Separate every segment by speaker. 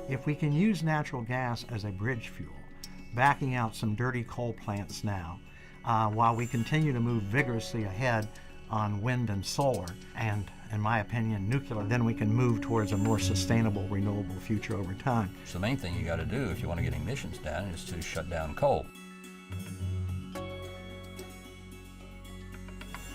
Speaker 1: If we can use natural gas as a bridge fuel, backing out some dirty coal plants now, while we continue to move vigorously ahead on wind and solar, and in my opinion, nuclear, then we can move towards a more sustainable, renewable future over time.
Speaker 2: So the main thing you got to do if you want to get emissions down is to shut down coal.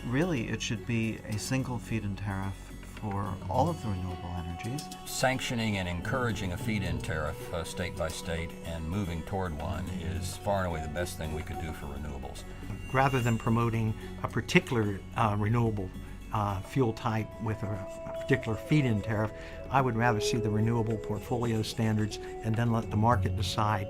Speaker 3: Really, it should be a single feed-in tariff for all of the renewable energies.
Speaker 2: Sanctioning and encouraging a feed-in tariff state by state and moving toward one is far and away the best thing we could do for renewables.
Speaker 1: Rather than promoting a particular renewable fuel type with a particular feed-in tariff, I would rather see the renewable portfolio standards and then let the market decide.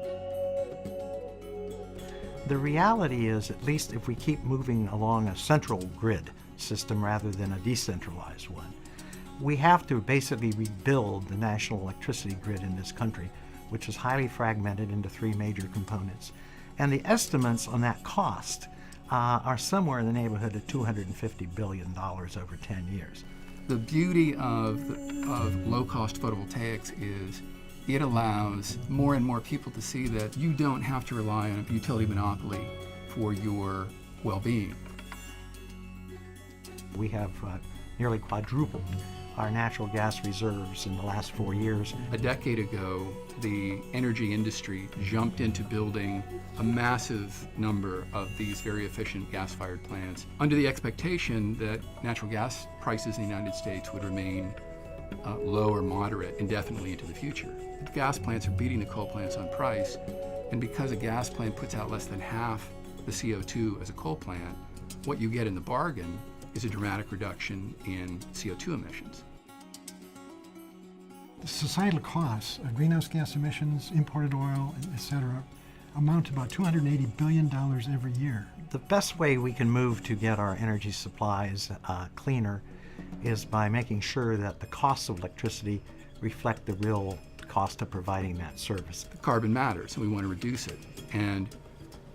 Speaker 1: The reality is, at least if we keep moving along a central grid system rather than a decentralized one, we have to basically rebuild the national electricity grid in this country, which is highly fragmented into three major components. And the estimates on that cost are somewhere in the neighborhood of $250 billion over 10 years.
Speaker 4: The beauty of low-cost photovoltaics is it allows more and more people to see that you don't have to rely on a utility monopoly for your well-being.
Speaker 1: We have nearly quadrupled our natural gas reserves in the last 4 years.
Speaker 4: A decade ago, the energy industry jumped into building a massive number of these very efficient gas-fired plants under the expectation that natural gas prices in the United States would remain low or moderate indefinitely into the future. The gas plants are beating the coal plants on price, and because a gas plant puts out less than half the CO2 as a coal plant, what you get in the bargain is a dramatic reduction in CO2 emissions.
Speaker 5: The societal costs of greenhouse gas emissions, imported oil, etc., amount to about $280 billion every year.
Speaker 1: The best way we can move to get our energy supplies cleaner is by making sure that the costs of electricity reflect the real cost of providing that service.
Speaker 4: Carbon matters, and we want to reduce it. And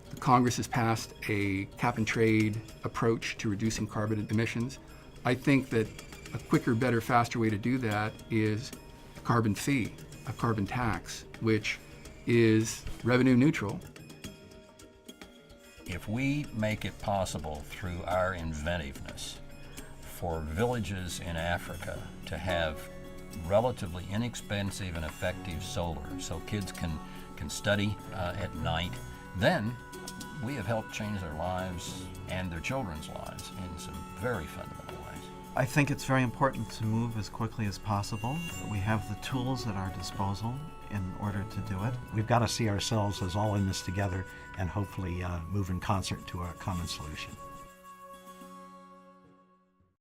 Speaker 4: the Congress has passed a cap-and-trade approach to reducing carbon emissions. I think that a quicker, better, faster way to do that is a carbon fee, a carbon tax, which is revenue neutral.
Speaker 2: If we make it possible through our inventiveness for villages in Africa to have relatively inexpensive and effective solar so kids can study at night, then we have helped change their lives and their children's lives in some very fundamental ways.
Speaker 3: I think it's very important to move as quickly as possible. We have the tools at our disposal in order to do it.
Speaker 1: We've got to see ourselves as all in this together and hopefully move in concert to a common solution.